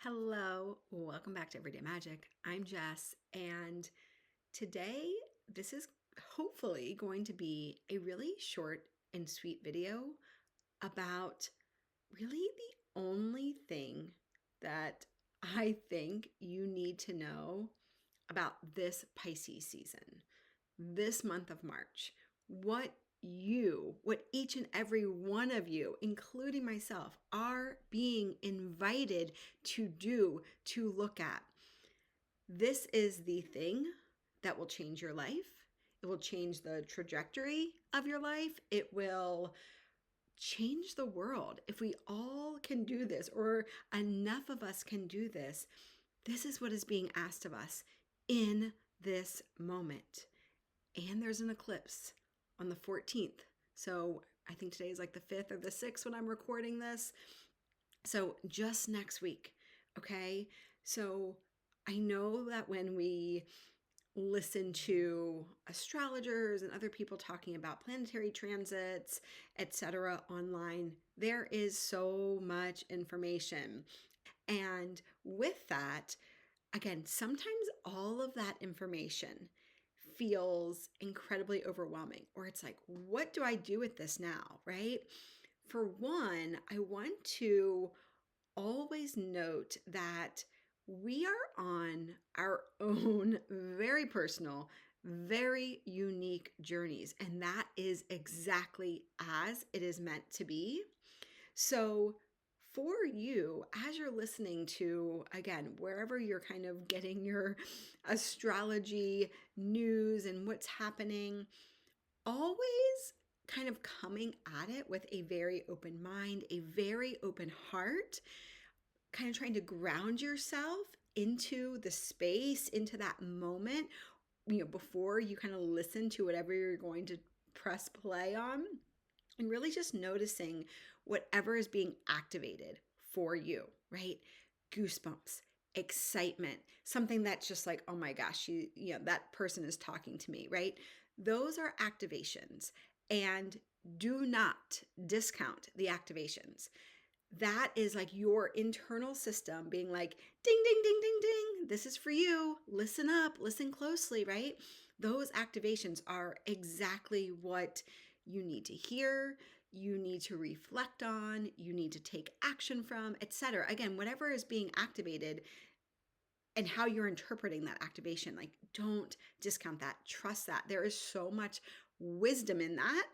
Hello, welcome back to Everyday Magic. I'm Jess, and today this is hopefully going to be a really short and sweet video about really the only thing that I think you need to know about this Pisces season, this month of March. What each and every one of you, including myself, are being invited to do, to look at. This is the thing that will change your life. It will change the trajectory of your life. It will change the world. If we all can do this, or enough of us can do this, this is what is being asked of us in this moment. And there's an eclipse on the 14th. So I think today is like the 5th or the 6th when I'm recording this. So just next week, okay? So I know that when we listen to astrologers and other people talking about planetary transits, etc. online, there is so much information. And with that, again, sometimes all of that information feels incredibly overwhelming, or it's like, what do I do with this now, right? For one, I want to always note that we are on our own very personal, very unique journeys, and that is exactly as it is meant to be. So, for you, as you're listening to, again, wherever you're kind of getting your astrology news and what's happening, always kind of coming at it with a very open mind, a very open heart, kind of trying to ground yourself into the space, into that moment, before you kind of listen to whatever you're going to press play on, and really just noticing whatever is being activated for you, right? Goosebumps, excitement, something that's just like, oh my gosh, that person is talking to me, right? Those are activations, and do not discount the activations. That is like your internal system being like, ding, ding, ding, ding, ding. This is for you. Listen up, listen closely, right? Those activations are exactly what you need to hear, you need to reflect on, you need to take action from, etc. Again, whatever is being activated and how you're interpreting that activation, like, don't discount that. Trust that. There is so much wisdom in that.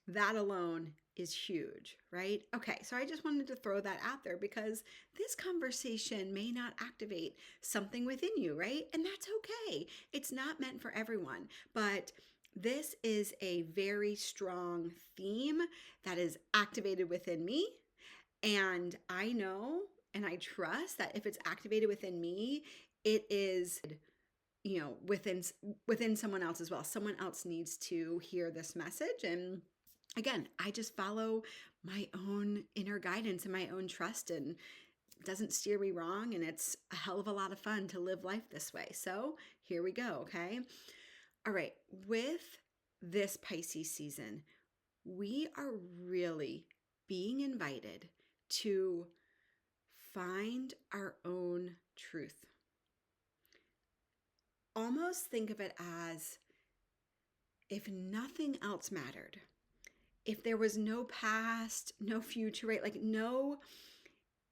That alone is huge, right? Okay, so I just wanted to throw that out there because this conversation may not activate something within you, right? And that's okay. It's not meant for everyone, but this is a very strong theme that is activated within me. And I know and I trust that if it's activated within me, it is within someone else as well. Someone else needs to hear this message. And again, I just follow my own inner guidance and my own trust, and it doesn't steer me wrong. And it's a hell of a lot of fun to live life this way. So here we go. Okay. All right. With this Pisces season, we are really being invited to find our own truth. Almost think of it as if nothing else mattered, if there was no past, no future, right? Like no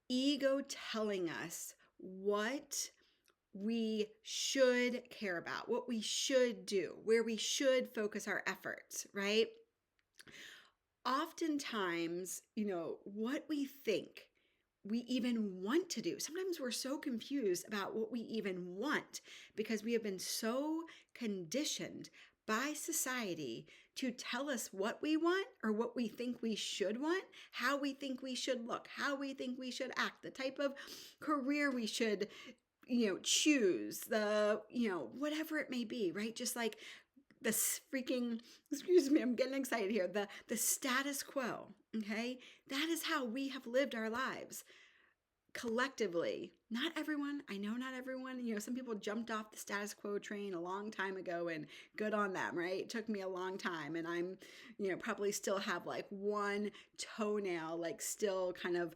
ego telling us what we should care about, what we should do, where we should focus our efforts, right? Oftentimes, what we think we even want to do. Sometimes we're so confused about what we even want because we have been so conditioned by society to tell us what we want or what we think we should want, how we think we should look, how we think we should act, the type of career we should, choose, whatever it may be, right? Just like the freaking, excuse me, I'm getting excited here, the status quo, okay? That is how we have lived our lives. collectively, not everyone, I know not everyone, some people jumped off the status quo train a long time ago, and good on them, right? It took me a long time, and I'm, probably still have like one toenail, like still kind of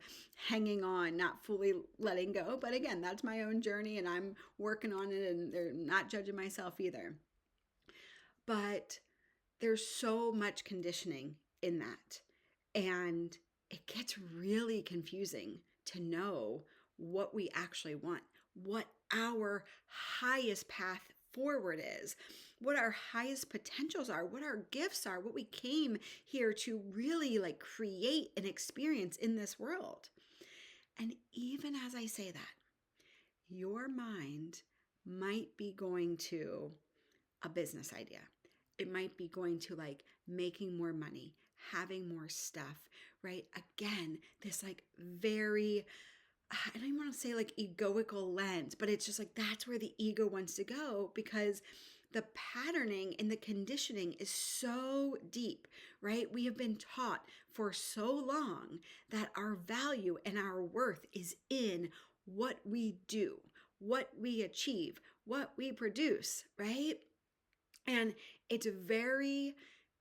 hanging on, not fully letting go. But again, that's my own journey, and I'm working on it, and they're not judging myself either. But there's so much conditioning in that. And it gets really confusing to know what we actually want, what our highest path forward is, what our highest potentials are, what our gifts are, what we came here to really like create and experience in this world. And even as I say that, your mind might be going to a business idea. It might be going to like making more money, having more stuff, right? Again, this like very, I don't even want to say like egoical lens, but it's just like that's where the ego wants to go, because the patterning and the conditioning is so deep, right? We have been taught for so long that our value and our worth is in what we do, what we achieve, what we produce, right? And it's very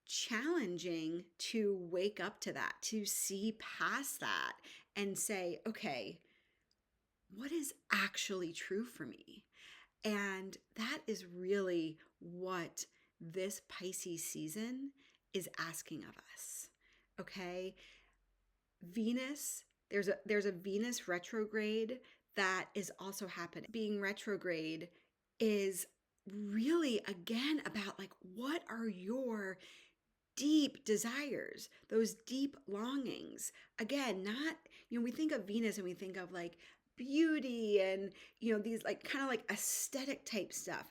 challenging to wake up to that, to see past that and say, okay, what is actually true for me? And that is really what this Pisces season is asking of us. Okay? Venus, there's a Venus retrograde that is also happening. Being retrograde is really again about like, what are your deep desires, those deep longings? Again, not, we think of Venus and we think of like beauty and, these like kind of like aesthetic type stuff.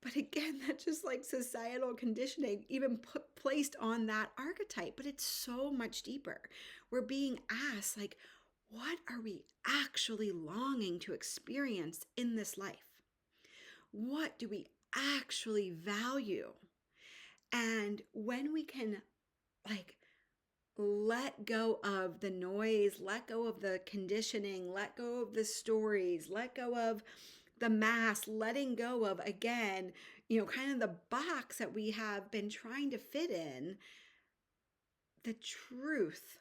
But again, that's just like societal conditioning, even placed on that archetype. But it's so much deeper. We're being asked, like, what are we actually longing to experience in this life? What do we actually value? And when we can, like, let go of the noise, let go of the conditioning, let go of the stories, let go of the mask, letting go of, again, kind of the box that we have been trying to fit in, the truth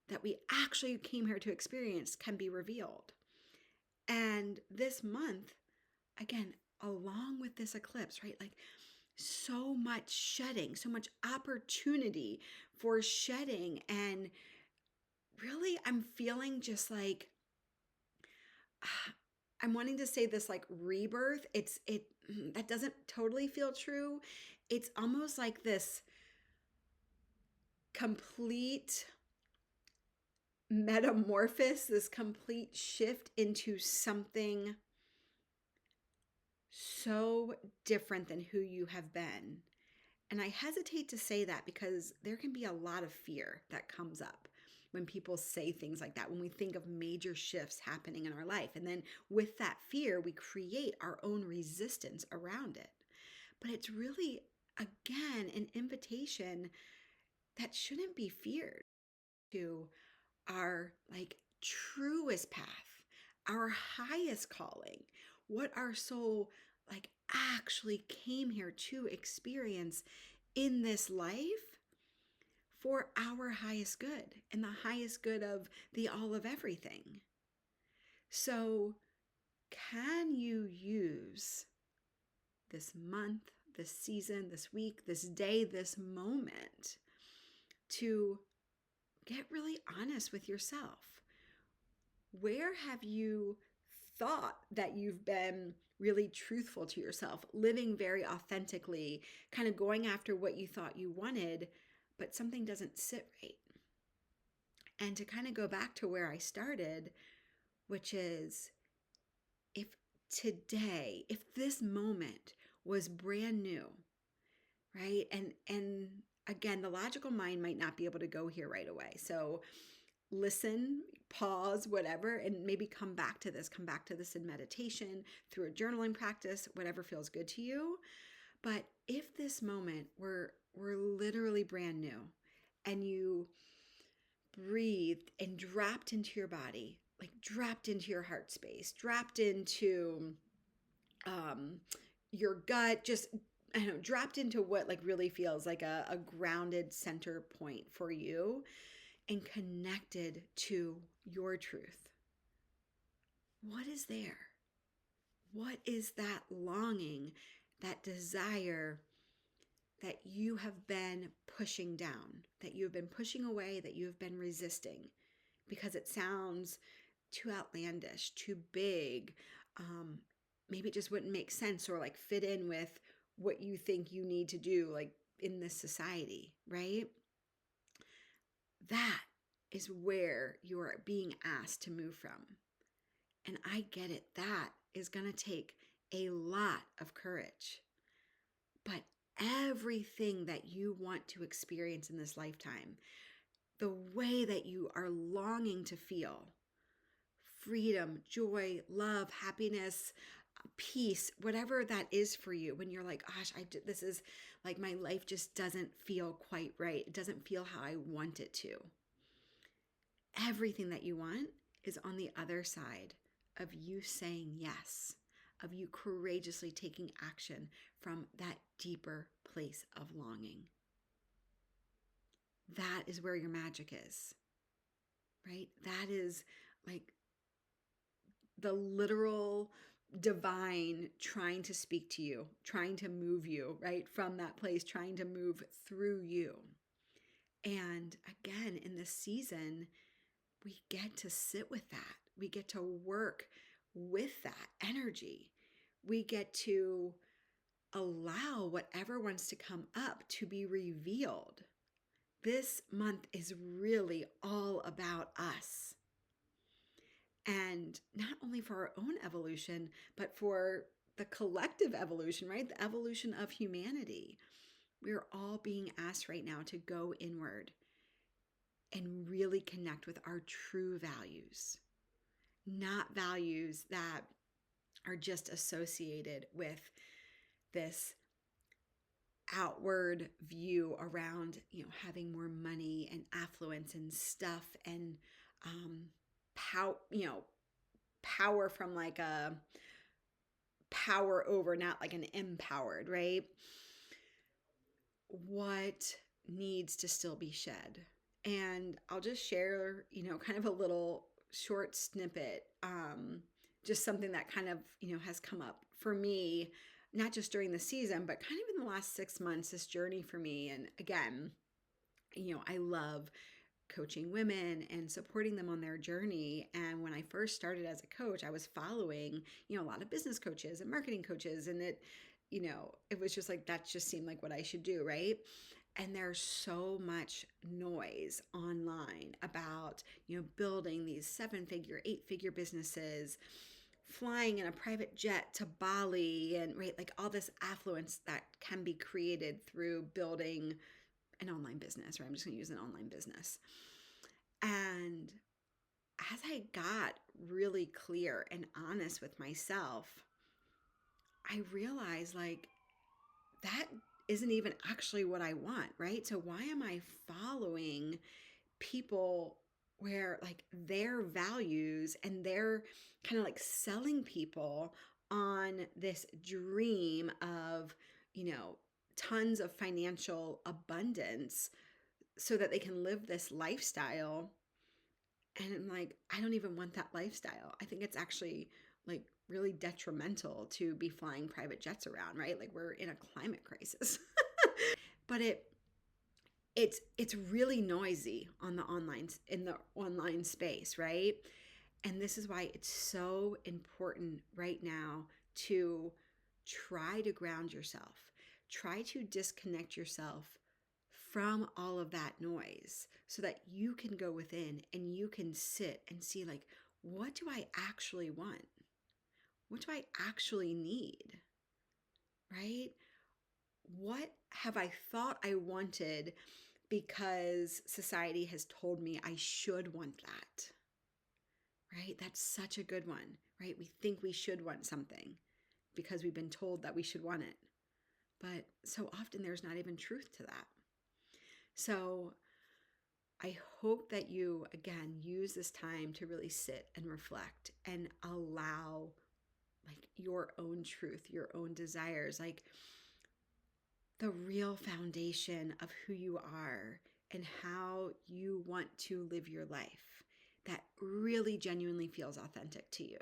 that we actually came here to experience can be revealed. And this month, again, along with this eclipse, right? Like so much shedding, so much opportunity for shedding. And really, I'm feeling just like, I'm wanting to say this like rebirth. That doesn't totally feel true. It's almost like this complete metamorphosis, this complete shift into something so different than who you have been. And I hesitate to say that because there can be a lot of fear that comes up when people say things like that, when we think of major shifts happening in our life. And then with that fear, we create our own resistance around it. But it's really, again, an invitation that shouldn't be feared, to our like truest path, our highest calling, what our soul like actually came here to experience in this life for our highest good and the highest good of the all of everything. So can you use this month, this season, this week, this day, this moment to get really honest with yourself? Where have you thought that you've been really truthful to yourself, living very authentically, kind of going after what you thought you wanted, but something doesn't sit right? And to kind of go back to where I started, which is, if today, if this moment was brand new, right? And again, the logical mind might not be able to go here right away. So listen, pause, whatever, and maybe come back to this in meditation, through a journaling practice, whatever feels good to you. But if this moment were literally brand new, and you breathed and dropped into your body, like dropped into your heart space, dropped into um, your gut, just I don't know, dropped into what like really feels like a grounded center point for you and connected to your truth. What is there? What is that longing, that desire that you have been pushing down, that you have been pushing away, that you have been resisting because it sounds too outlandish, too big? Maybe it just wouldn't make sense or like fit in with what you think you need to do, like in this society, right? That is where you are being asked to move from. And I get it. That is going to take a lot of courage. But everything that you want to experience in this lifetime, the way that you are longing to feel freedom, joy, love, happiness, peace, whatever that is for you, when you're like, gosh, this is like my life just doesn't feel quite right. It doesn't feel how I want it to. Everything that you want is on the other side of you saying yes, of you courageously taking action from that deeper place of longing. That is where your magic is, right? That is like the literal divine trying to speak to you, trying to move you, right? From that place, trying to move through you. And again, in this season, we get to sit with that. We get to work with that energy. We get to allow whatever wants to come up to be revealed. This month is really all about us. And not only for our own evolution, but for the collective evolution, right? The evolution of humanity. We're all being asked right now to go inward and really connect with our true values, not values that are just associated with this outward view around, having more money and affluence and stuff and power from like a power over, not like an empowered, right? What needs to still be shed? And I'll just share, kind of a little short snippet, just something that kind of, has come up for me, not just during the season, but kind of in the last 6 months, this journey for me. And again, I love coaching women and supporting them on their journey. And when I first started as a coach, I was following, a lot of business coaches and marketing coaches. And it was just like, that just seemed like what I should do, right? And there's so much noise online about, building these 7-figure, 8-figure businesses, flying in a private jet to Bali, and right, like all this affluence that can be created through building an online business, right? I'm just going to use an online business. And as I got really clear and honest with myself, I realized like that isn't even actually what I want, right? So why am I following people where like their values and they're kind of like selling people on this dream of, tons of financial abundance so that they can live this lifestyle? And I'm like, I don't even want that lifestyle. I think it's actually like really detrimental to be flying private jets around, right? Like we're in a climate crisis. But it's really noisy on the online space, right? And this is why it's so important right now to try to ground yourself. Try to disconnect yourself from all of that noise so that you can go within and you can sit and see like, what do I actually want? What do I actually need? Right? What have I thought I wanted because society has told me I should want that? Right? That's such a good one, right? We think we should want something because we've been told that we should want it. But so often there's not even truth to that. So I hope that you, again, use this time to really sit and reflect and allow like your own truth, your own desires, like the real foundation of who you are and how you want to live your life that really genuinely feels authentic to you,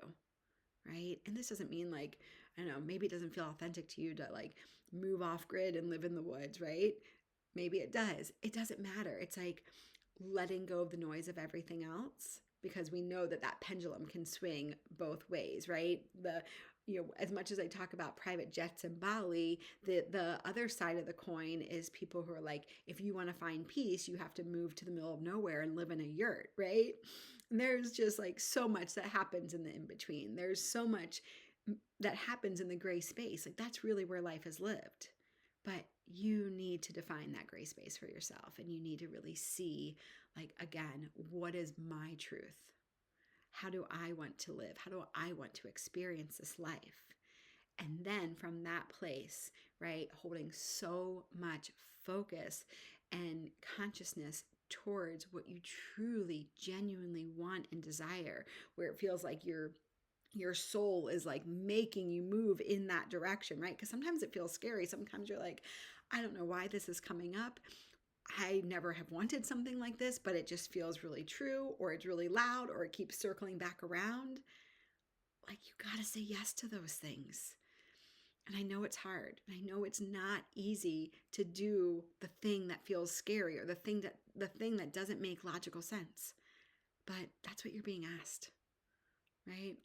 right? And this doesn't mean like, I don't know, maybe it doesn't feel authentic to you to like move off grid and live in the woods, right? Maybe it does. It doesn't matter. It's like letting go of the noise of everything else, because we know that that pendulum can swing both ways, right? As much as I talk about private jets in Bali, the other side of the coin is people who are like, if you want to find peace, you have to move to the middle of nowhere and live in a yurt, right? And there's just like so much that happens in the in between. There's so much that happens in the gray space. Like that's really where life is lived. But you need to define that gray space for yourself, and you need to really see, like, again, what is my truth? How do I want to live? How do I want to experience this life? And then from that place, right, holding so much focus and consciousness towards what you truly, genuinely want and desire, where it feels like your soul is like making you move in that direction, right? Because sometimes it feels scary. Sometimes you're like, I don't know why this is coming up. I never have wanted something like this, but it just feels really true, or it's really loud, or it keeps circling back around. Like, you got to say yes to those things. And I know it's hard. I know it's not easy to do the thing that feels scary, or the thing that doesn't make logical sense. But that's what you're being asked, right?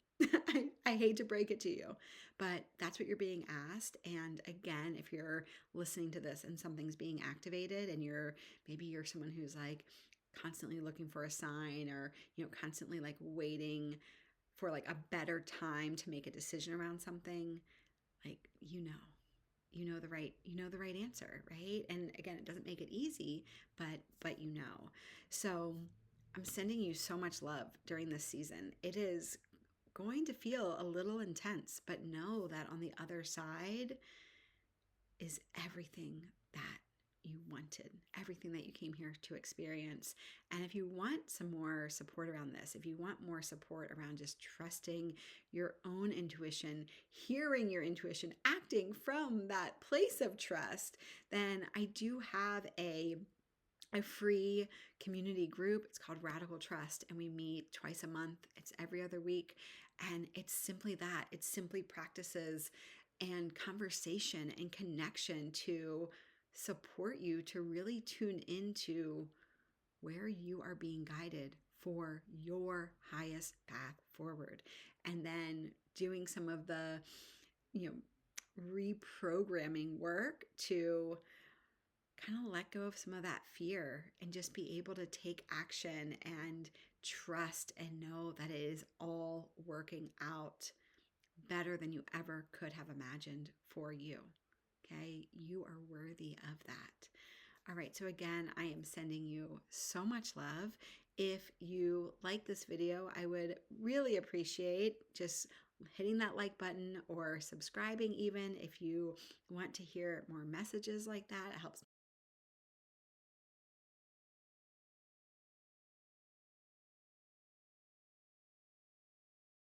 I hate to break it to you, but that's what you're being asked. And again, if you're listening to this and something's being activated, and maybe you're someone who's like constantly looking for a sign, or constantly like waiting for like a better time to make a decision around something, like you know the right answer, right? And again, it doesn't make it easy, but you know. So I'm sending you so much love during this season. It is going to feel a little intense, but know that on the other side is everything that you wanted, everything that you came here to experience. And if you want some more support around this, if you want more support around just trusting your own intuition, hearing your intuition, acting from that place of trust, then I do have a free community group. It's called Radical Trust, and we meet twice a month. It's every other week. And it's simply that. It's simply practices and conversation and connection to support you to really tune into where you are being guided for your highest path forward. And then doing some of the, reprogramming work to kind of let go of some of that fear and just be able to take action and trust and know that it is all working out better than you ever could have imagined for you. Okay, you are worthy of that. All right, so again, I am sending you so much love. If you like this video, I would really appreciate just hitting that like button, or subscribing even if you want to hear more messages like that. It helps